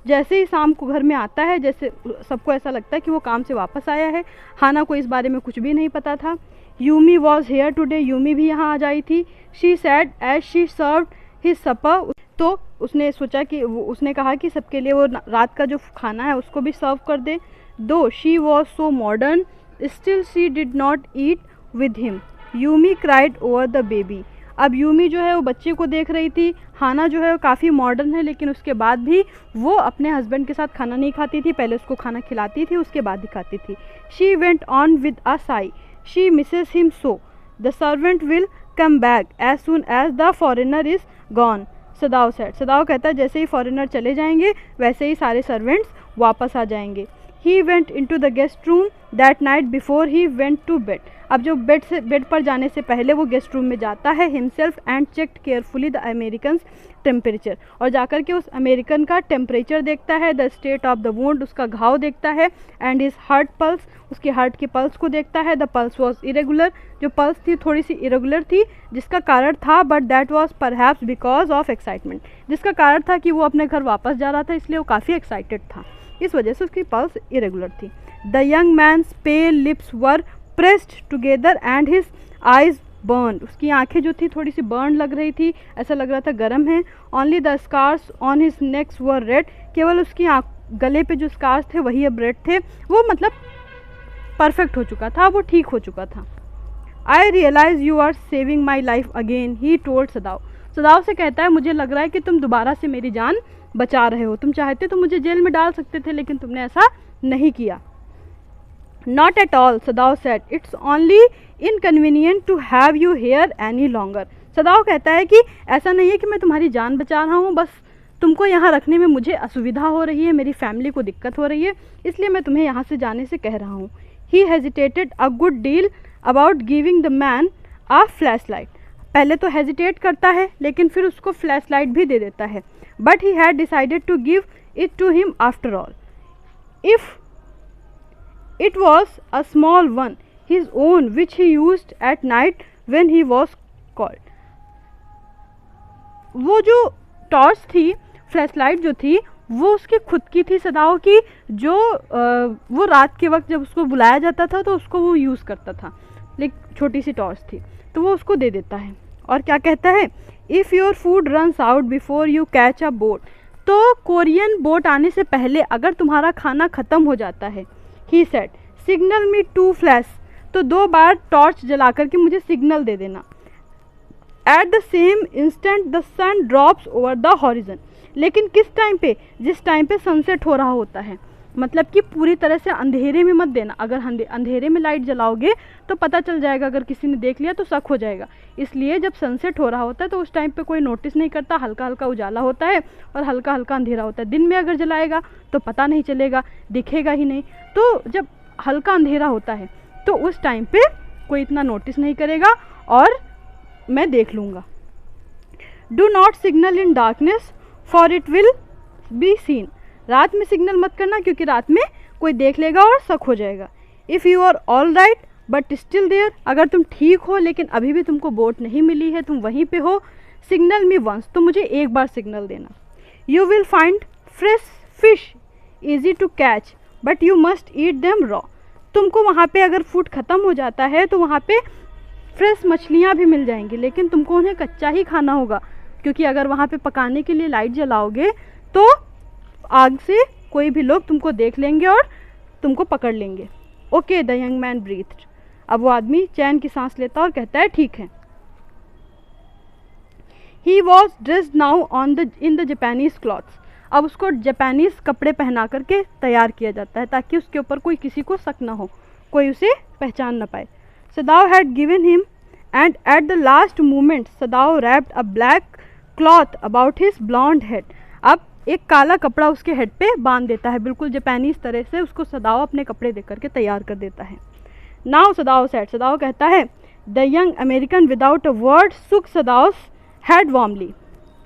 Speaker 1: जैसे ही शाम को घर में आता है, जैसे सबको ऐसा लगता है कि वो काम से वापस आया है। हाना को इस बारे में कुछ भी नहीं पता था। Yumi was here today, Yumi भी यहाँ आ जाई थी। She said as she served his supper, तो उसने सोचा कि उसने कहा कि सबके लिए वो रात का जो खाना है उसको भी सर्व कर दे। दो she was so modern still she did not eat with him. Yumi cried over the baby, अब यूमी जो है वो बच्चे को देख रही थी। हाना जो है वो काफ़ी मॉडर्न है, लेकिन उसके बाद भी वो अपने हस्बैंड के साथ खाना नहीं खाती थी, पहले उसको खाना खिलाती थी उसके बाद ही खाती थी। She went on with a sigh, she misses him so, the servant will come back as soon as the foreigner is gone. Sadao said, Sadao कहता है जैसे ही फॉरेनर चले जाएंगे वैसे ही सारे सर्वेंट्स वापस आ जाएंगे। He went into the guest room that night before he went to bed, अब जो बेड पर जाने से पहले वो गेस्ट रूम में जाता है himself and checked carefully the American temperature, और जाकर के उस अमेरिकन का टेम्परेचर देखता है। The state of the wound, उसका घाव देखता है। एंड हिज हार्ट पल्स, उसके हार्ट की पल्स को देखता है। द पल्स वॉज इरेगुलर, जो पल्स थी थोड़ी सी इरेगुलर थी, जिसका कारण था but that was perhaps because of excitement, जिसका कारण था कि वो अपने घर वापस जा रहा था इसलिए वो काफ़ी एक्साइटेड था, इस वजह से उसकी पल्स इरेगुलर थी। The young man's pale lips were pressed together and his eyes burn, उसकी आंखें जो थी थोड़ी सी बर्न लग रही थी, ऐसा लग रहा था गर्म है। Only the scars on his necks were red, केवल उसकी गले पे जो स्कार्स थे वही अब रेड थे, वो मतलब परफेक्ट हो चुका था, वो ठीक हो चुका था। I realize you are saving my life again, he told Sadao, Sadao से कहता है मुझे लग रहा है कि तुम दोबारा से मेरी जान बचा रहे हो, तुम चाहते तो मुझे जेल में डाल सकते थे लेकिन तुमने ऐसा नहीं किया। Not at all, Sadao said, it's only inconvenient to have you here any longer, Sadao कहता है कि ऐसा नहीं है कि मैं तुम्हारी जान बचा रहा हूँ, बस तुमको यहाँ रखने में मुझे असुविधा हो रही है, मेरी फैमिली को दिक्कत हो रही है, इसलिए मैं तुम्हें यहाँ से जाने से कह रहा हूँ। He hesitated a good deal about giving the man a flash light, पहले तो हेजिटेट करता है लेकिन फिर उसको फ्लैश लाइट भी दे देता है। But he had decided to give it to him after all, if it was a small one, his own, which he used at night when he was called. वो जो टॉर्च थी, flash light जो थी, वो उसकी खुद की थी सदाओ की, जो वो रात के वक्त जब उसको बुलाया जाता था तो उसको वो यूज़ करता था, लेकिन छोटी सी टॉर्च थी तो वो उसको दे देता है। और क्या कहता है, if your food runs out before you catch a boat, तो कोरियन बोट आने से पहले अगर तुम्हारा खाना ख़त्म हो जाता है, he said signal me 2 flash, तो 2 बार टॉर्च जला करके मुझे सिग्नल दे देना। At the same instant the sun drops over the horizon, लेकिन किस टाइम पे, जिस टाइम पे सनसेट हो रहा होता है, मतलब कि पूरी तरह से अंधेरे में मत देना, अगर अंधेरे में लाइट जलाओगे तो पता चल जाएगा, अगर किसी ने देख लिया तो शक हो जाएगा। इसलिए जब सनसेट हो रहा होता है तो उस टाइम पे कोई नोटिस नहीं करता, हल्का हल्का उजाला होता है और हल्का हल्का अंधेरा होता है। दिन में अगर जलाएगा तो पता नहीं चलेगा, दिखेगा ही नहीं। तो जब हल्का अंधेरा होता है तो उस टाइम पे कोई इतना नोटिस नहीं करेगा और मैं देख लूँगा। Do not signal in darkness for it will be seen, रात में सिग्नल मत करना क्योंकि रात में कोई देख लेगा और शक हो जाएगा। If you are all right but still there, अगर तुम ठीक हो लेकिन अभी भी तुमको बोट नहीं मिली है, तुम वहीं पे हो, सिग्नल मी वंस, तो मुझे एक बार सिग्नल देना। You will find fresh fish easy to catch but you must eat them raw, तुमको वहाँ पे अगर फूड ख़त्म हो जाता है तो वहाँ पे फ्रेश मछलियाँ भी मिल जाएंगी, लेकिन तुमको उन्हें कच्चा ही खाना होगा, क्योंकि अगर वहाँ पे पकाने के लिए लाइट जलाओगे तो आग से कोई भी लोग तुमको देख लेंगे और तुमको पकड़ लेंगे। Okay the young man breathed, अब वो आदमी चैन की सांस लेता और कहता है ठीक है। He was dressed now in the Japanese clothes, अब उसको जापानीज कपड़े पहना करके तैयार किया जाता है ताकि उसके ऊपर कोई किसी को शक ना हो, कोई उसे पहचान ना पाए। Sadao had given him and at the last moment Sadao wrapped a black cloth about his blond head, अब एक काला कपड़ा उसके हेड पे बांध देता है, बिल्कुल जापानीज तरह से उसको सदाओ अपने कपड़े दे करके तैयार कर देता है। नाउ सदाओ सेड, सदाओ कहता है, the young American without a word सुक सदाओस हैड वार्मली,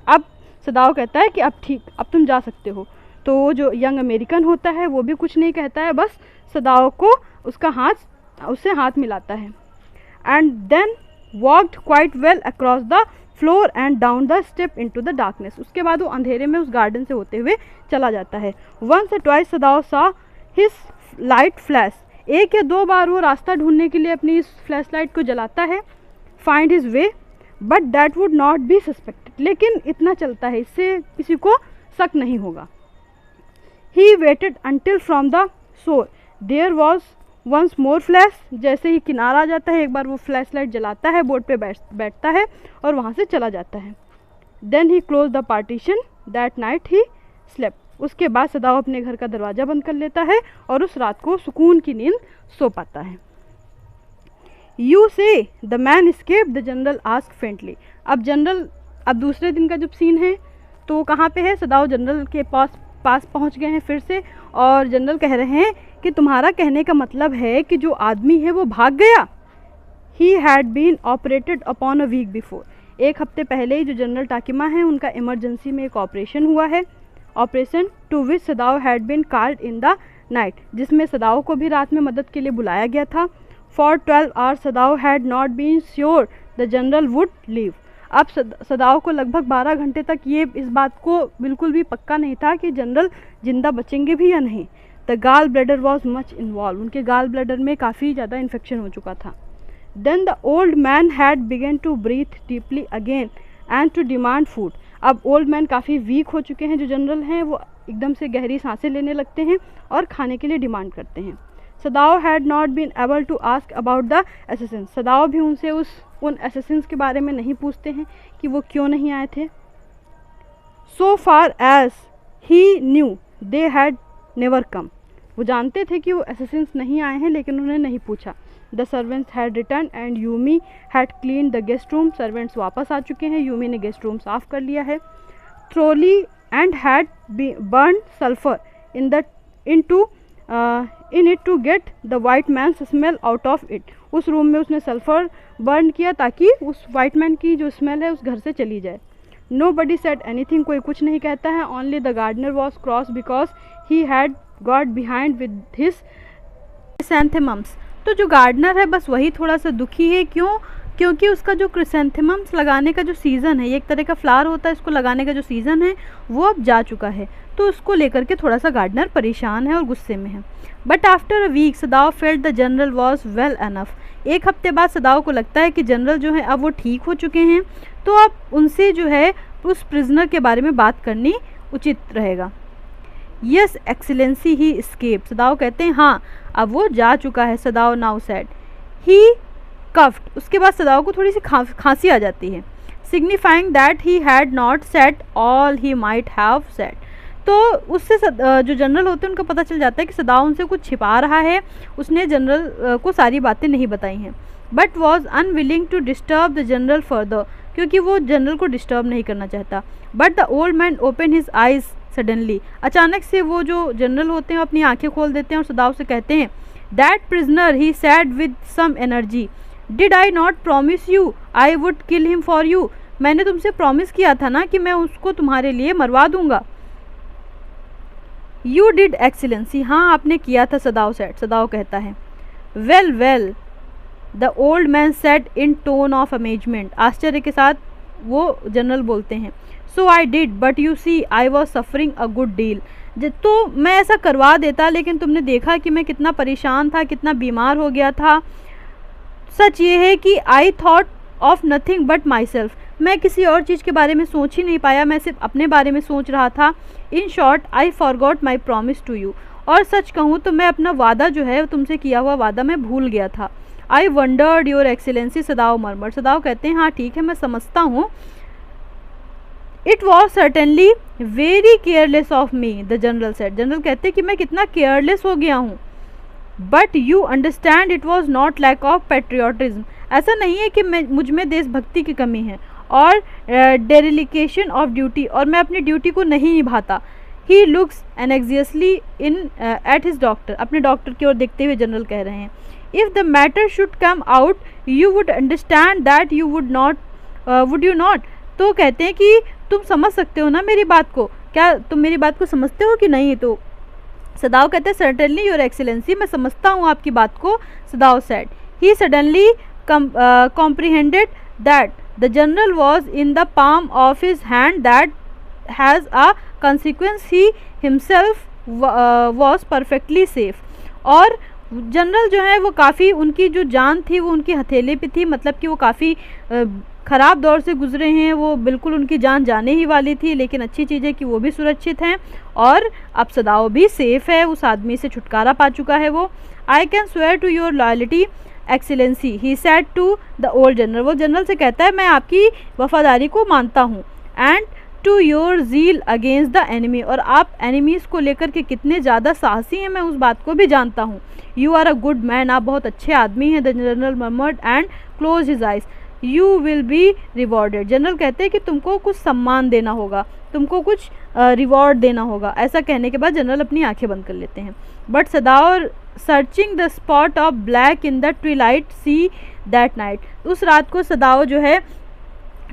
Speaker 1: अब सदाओ कहता है कि अब ठीक, अब तुम जा सकते हो। तो जो यंग अमेरिकन होता है वो भी कुछ नहीं कहता है, बस सदाओ को उससे हाथ मिलाता है। And then walked quite well across the floor and down the step into the darkness, उसके बाद वो अंधेरे में उस गार्डन से होते हुए चला जाता है। वंस और ट्वाइस सदाओ सा हिज लाइट फ्लैश, 1 या 2 बार वो रास्ता ढूंढने के लिए अपनी इस फ्लैश लाइट को जलाता है। Find his way but that would not B suspected, लेकिन इतना चलता है, इससे किसी को शक नहीं होगा। He waited until from the shore there was once more flash, जैसे ही किनारा आ जाता है एक बार वो फ्लैश लाइट जलाता है, बोट पे बैठता है और वहाँ से चला जाता है। Then he close the partition that night he slept, उसके बाद सदाओ अपने घर का दरवाज़ा बंद कर लेता है और उस रात को सुकून की नींद सो पाता है। यू से the man escaped the general ask faintly, अब दूसरे दिन का जब सीन है तो कहाँ पे है, सदाओ जनरल के पास पहुँच गए हैं फिर से, और जनरल कह रहे हैं कि तुम्हारा कहने का मतलब है कि जो आदमी है वो भाग गया। He had been operated upon a week before, 1 हफ्ते पहले ही जो जनरल टाकिमा है उनका इमरजेंसी में एक ऑपरेशन हुआ है, operation to which Sadao had been called in the night, जिसमें सदाओ को भी रात में मदद के लिए बुलाया गया था। For 12 hours Sadao had not been sure the general would leave, अब सदाओ को लगभग 12 घंटे तक ये इस बात को बिल्कुल भी पक्का नहीं था कि जनरल जिंदा बचेंगे भी या नहीं। The gall bladder was much involve, उनके गाल ब्लैडर में काफ़ी ज़्यादा इन्फेक्शन हो चुका था। Then the old man had begun to breathe deeply again and to demand food, अब ओल्ड मैन काफ़ी वीक हो चुके हैं, जो जनरल हैं वो एकदम से गहरी सांसें लेने लगते हैं और खाने के लिए डिमांड करते हैं। Sadao had not been able to ask about the assassins, Sadao भी उनसे उन असैसिन्स के बारे में नहीं पूछते हैं कि वो क्यों नहीं आए थे। So far as he knew they had never come, वो जानते थे कि वो असैसिन्स नहीं आए हैं लेकिन उन्होंने नहीं पूछा। The servants had return and Yumi had clean the guest room, servants वापस आ चुके हैं, यूमी ने गेस्ट रूम साफ़ कर लिया है। Thoroughly and had burn sulphur in it to get the white man smell out of it, उस room में उसने सल्फर बर्न किया ताकि उस वाइट मैन की जो स्मेल है उस घर से चली जाए। नो बडी सेड एनीथिंग, कोई कुछ नहीं कहता है। Only the gardener was cross because he had got behind with his chrysanthemums, तो जो गार्डनर है बस वही थोड़ा सा दुखी है। क्यों? क्योंकि उसका जो क्रिसैंथेमम्स लगाने का जो सीज़न है, ये एक तरह का फ्लावर होता है, इसको लगाने का जो सीज़न है वो अब जा चुका है, तो उसको लेकर के थोड़ा सा गार्डनर परेशान है और गुस्से में है। But after a week Sadao felt the general was well enough, एक हफ्ते बाद सदाओ को लगता है कि जनरल जो है अब वो ठीक हो चुके हैं, तो अब उनसे जो है उस प्रिजनर के बारे में बात करनी उचित रहेगा। यस एक्सीलेंसी ही एस्केप, सदाओ कहते हैं हाँ अब वो जा चुका है। सदाओ नाउ सेड ही कफ्ड, उसके बाद सदाओ को थोड़ी सी खांसी आ जाती है। Signifying that he had not said all he might have said, तो उससे जो जनरल होते हैं उनको पता चल जाता है कि सदाओ उनसे कुछ छिपा रहा है, उसने जनरल को सारी बातें नहीं बताई हैं। But was unwilling to disturb the general further, क्योंकि वो जनरल को डिस्टर्ब नहीं करना चाहता। But the old man open his eyes suddenly, अचानक से वो जो जनरल होते हैं अपनी आंखें खोल देते हैं और सदाओ से कहते हैं that prisoner he said with some energy did I not promise you I would kill him for you, मैंने तुमसे प्रॉमिस किया था ना कि मैं उसको तुम्हारे लिए मरवा दूंगा। यू डिड एक्सीलेंसी, हाँ आपने किया था। सदाओ सेड, सदाओ कहता है well well the old man said in tone of amazement, आश्चर्य के साथ वो जनरल बोलते हैं। So I did but you see I was suffering a good deal, तो मैं ऐसा करवा देता लेकिन तुमने देखा कि मैं कितना परेशान था, कितना बीमार हो गया था। सच ये है कि I thought of nothing but my self, मैं किसी और चीज़ के बारे में सोच ही नहीं पाया, मैं सिर्फ अपने बारे में सोच रहा था। In short I forgot my promise to you, और सच कहूँ तो मैं अपना वादा जो है तुमसे किया हुआ वादा मैं भूल गया था। I wondered your excellency, Sadao murmur, Sadao कहते हैं हाँ ठीक है मैं समझता हूँ। It was certainly very careless of me, the general said, general कहते हैं कि मैं कितना केयरलेस हो गया हूँ। But you understand it was not lack of patriotism, ऐसा नहीं है कि मुझ में देशभक्ति की कमी है और डेरिलिकेशन ऑफ ड्यूटी, और मैं अपनी ड्यूटी को नहीं निभाता। He looks anxiously in at his doctor, अपने डॉक्टर की ओर देखते हुए जनरल कह रहे हैं if the matter should come out you would understand that you would not would you not, तो कहते हैं कि तुम समझ सकते हो ना मेरी बात को, क्या तुम मेरी बात को समझते हो कि नहीं। तो सदाओ कहते हैं सर्टेनली योर एक्सीलेंसी, मैं समझता हूँ आपकी बात को। Sadao said he suddenly comprehended that the general was in the palm of his hand that has a consequence he himself was perfectly safe, और जनरल जो है वो काफ़ी उनकी जो जान थी वो उनकी हथेली पे थी, मतलब कि वो काफ़ी ख़राब दौर से गुजरे हैं, वो बिल्कुल उनकी जान जाने ही वाली थी, लेकिन अच्छी चीज़ है कि वो भी सुरक्षित हैं और अब सदाओ भी सेफ़ है, उस आदमी से छुटकारा पा चुका है वो। I can swear to your loyalty excellency he said to the old general, वो जनरल से कहता है मैं आपकी वफादारी को मानता हूँ। And to your zeal against the enemy, और आप एनिमीज़ को लेकर के कितने ज़्यादा साहसी हैं मैं उस बात को भी जानता हूँ। You are a good man, आप बहुत अच्छे आदमी हैं। The general murmured and close his eyes you will be rewarded, general कहते हैं कि तुमको कुछ सम्मान देना होगा, तुमको कुछ रिवॉर्ड देना होगा। ऐसा कहने के बाद जनरल अपनी आंखें बंद कर लेते हैं। But Sadao searching the spot of black in the Twilight see that night, उस रात को सदाओ जो है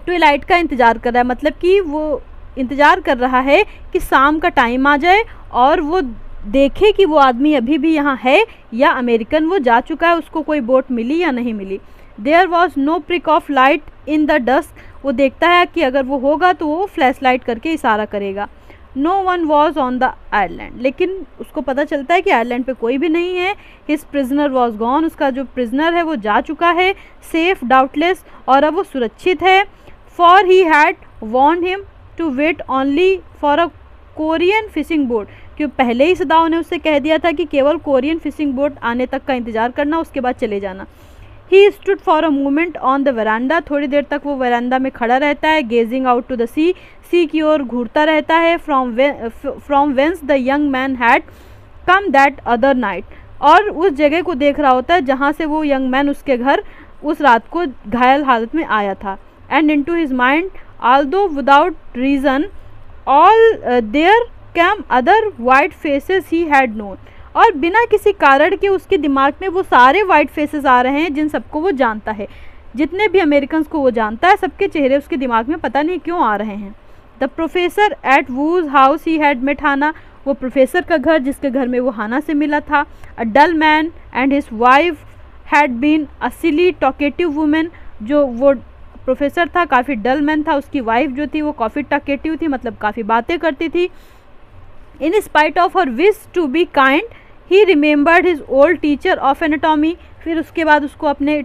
Speaker 1: ट्विलाइट का इंतज़ार कर रहा है, मतलब कि वो इंतज़ार कर रहा है कि शाम का टाइम आ जाए और वो देखे कि वो आदमी अभी भी यहाँ है या अमेरिकन वो जा चुका है, उसको कोई बोट मिली या नहीं मिली। There was no prick of light in the dusk, वो देखता है कि अगर वो होगा तो वो फ्लैश लाइट करके इशारा करेगा। No one was on the island, लेकिन उसको पता चलता है कि आइलैंड पे कोई भी नहीं है। हिज प्रिजनर वॉज गॉन, उसका जो प्रिजनर है वो जा चुका है, सेफ डाउटलेस, और अब वो सुरक्षित है। For he had warned him to wait only for a Korean fishing boat, क्यों पहले ही सदाओ ने उससे कह दिया था कि केवल कोरियन फिशिंग बोट आने तक का इंतज़ार करना, उसके बाद चले जाना। He stood for a moment on the veranda, थोड़ी देर तक वो वरांडा में खड़ा रहता है। Gazing out to the sea, sea की ओर घूरता रहता है। From whence the young man had come that other night, और उस जगह को देख रहा होता है जहाँ से वो यंग मैन उसके घर उस रात को घायल हालत में आया था। And into his mind although without reason all there came other white faces he had known, और बिना किसी कारण के उसके दिमाग में वो सारे वाइट फेसेस आ रहे हैं जिन सबको वो जानता है, जितने भी अमेरिकन को वो जानता है सबके चेहरे उसके दिमाग में पता नहीं क्यों आ रहे हैं। The professor at whose house he had met Hana, वो प्रोफेसर का घर जिसके घर में वो हाना से मिला था। A dull man and his wife had been a silly talkative woman, जो वो प्रोफेसर था काफ़ी डल मैन था, उसकी वाइफ जो थी वो काफ़ी टॉकेटिव थी, मतलब काफ़ी बातें करती थी। In spite of her wish to be kind he remembered his old teacher of anatomy फिर उसके बाद उसको अपने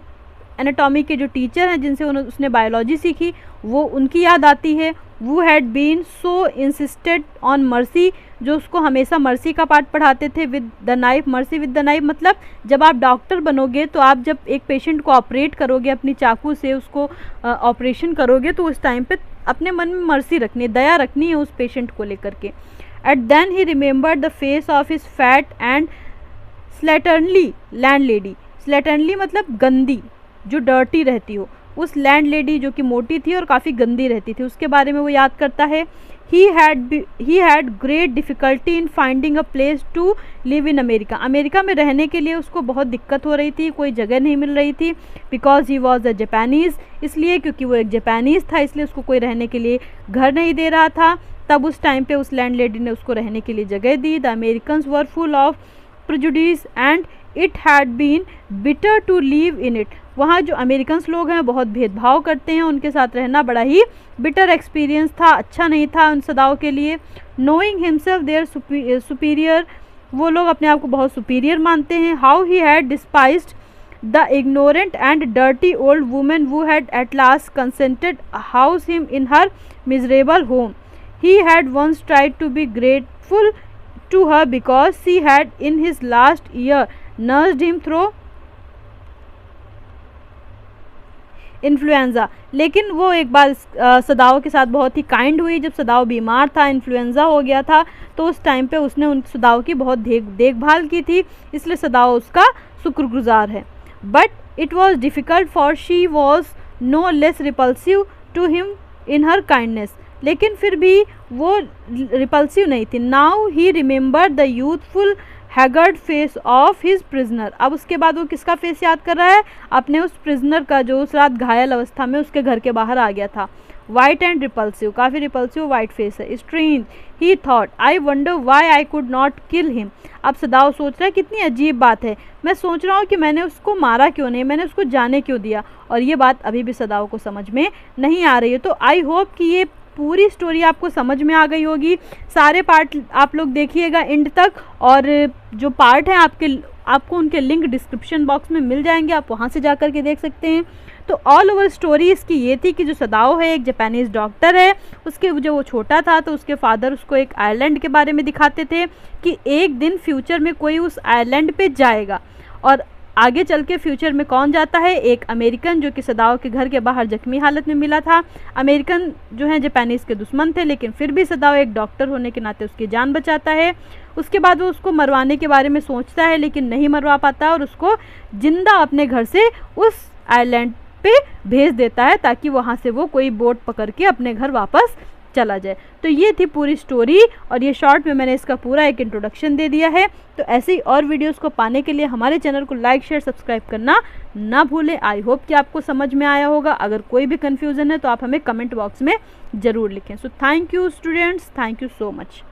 Speaker 1: एनाटॉमी के जो टीचर हैं जिनसे उसने बायोलॉजी सीखी वो उनकी याद आती है। वो had been so insisted on mercy, जो उसको हमेशा मर्सी का पार्ट पढ़ाते थे। With the knife, mercy with the knife मतलब जब आप डॉक्टर बनोगे तो आप जब एक पेशेंट को ऑपरेट करोगे, अपनी चाकू से उसको ऑपरेशन करोगे, तो उस टाइम पे अपने मन में मर्सी रखनी है, दया रखनी है उस पेशेंट को लेकर के। And then he remembered the face of his fat and slatternly landlady. Slatternly मतलब गंदी, जो डर्टी रहती हो, उस लैंडलेडी जो कि मोटी थी और काफ़ी गंदी रहती थी, उसके बारे में वो याद करता है। He had great difficulty in finding a place to live in America. America में रहने के लिए उसको बहुत दिक्कत हो रही थी, कोई जगह नहीं मिल रही थी। Because he was a Japanese, इसलिए क्योंकि वो एक जापानीज़ था, इसलिए उसको कोई रहने के लिए घर नहीं दे रहा था। तब उस टाइम पे उस लैंडलेडी ने उसको रहने के लिए जगह दी। The Americans were full of prejudice and it had been bitter to live in it. वहाँ जो अमेरिकन्स लोग हैं बहुत भेदभाव करते हैं, उनके साथ रहना बड़ा ही बिटर एक्सपीरियंस था, अच्छा नहीं था उन सदाओं के लिए। नोइंग हिमसेल्फ देयर सुपीरियर, वो लोग अपने आप को बहुत सुपीरियर मानते हैं। How he had डिस्पाइस्ड the ignorant and dirty old women who had at last consented house him in her miserable home. He had once tried to be grateful to her because she had in his last year nursed him through influenza, लेकिन वो एक बार सदाओ के साथ बहुत ही kind हुई। जब सदाओ बीमार था, इन्फ्लुएंज़ा हो गया था, तो उस टाइम पे उसने उन सदाओ की बहुत देखभाल की थी, इसलिए सदाओ उसका शुक्रगुजार है। But it was difficult for she was no less repulsive to him in her kindness, लेकिन फिर भी वो रिपल्सिव नहीं थी। Now he remember the youthful haggard face of his prisoner. अब उसके बाद वो किसका फेस याद कर रहा है? अपने उस प्रिजनर का जो उस रात घायल अवस्था में उसके घर के बाहर आ गया था। वाइट एंड रिपल्सिव, काफ़ी रिपल्सिव वाइट फेस है। Strange he thought, I wonder why I could not kill him. अब सदाओ सोच रहा है कितनी अजीब बात है, मैं सोच रहा हूँ कि मैंने उसको मारा क्यों नहीं, मैंने उसको जाने क्यों दिया। और ये बात अभी भी सदाओ को समझ में नहीं आ रही है। तो आई होप कि ये पूरी स्टोरी आपको समझ में आ गई होगी। सारे पार्ट आप लोग देखिएगा एंड तक, और जो पार्ट हैं आपको उनके लिंक डिस्क्रिप्शन बॉक्स में मिल जाएंगे, आप वहाँ से जा कर के देख सकते हैं। तो ऑल ओवर स्टोरी इसकी ये थी कि जो सदाओ है एक जापानीज़ डॉक्टर है, उसके जो वो छोटा था तो उसके फादर उसको एक आइलैंड के बारे में दिखाते थे कि एक दिन फ्यूचर में कोई उस आइलैंड पे जाएगा। और आगे चल के फ्यूचर में कौन जाता है? एक अमेरिकन, जो कि सदाओ के घर के बाहर जख्मी हालत में मिला था। अमेरिकन जो है जापानीज़ के दुश्मन थे, लेकिन फिर भी सदाओ एक डॉक्टर होने के नाते उसकी जान बचाता है। उसके बाद वो उसको मरवाने के बारे में सोचता है, लेकिन नहीं मरवा पाता और उसको जिंदा अपने घर से उस आइलैंड पे भेज देता है, ताकि वहाँ से वो कोई बोट पकड़ के अपने घर वापस चला जाए। तो ये थी पूरी स्टोरी, और ये शॉर्ट में मैंने इसका पूरा एक इंट्रोडक्शन दे दिया है। तो ऐसे ही और वीडियोस को पाने के लिए हमारे चैनल को लाइक शेयर सब्सक्राइब करना ना भूलें। आई होप कि आपको समझ में आया होगा। अगर कोई भी कन्फ्यूज़न है तो आप हमें कमेंट बॉक्स में ज़रूर लिखें। So thank you students, thank you so much.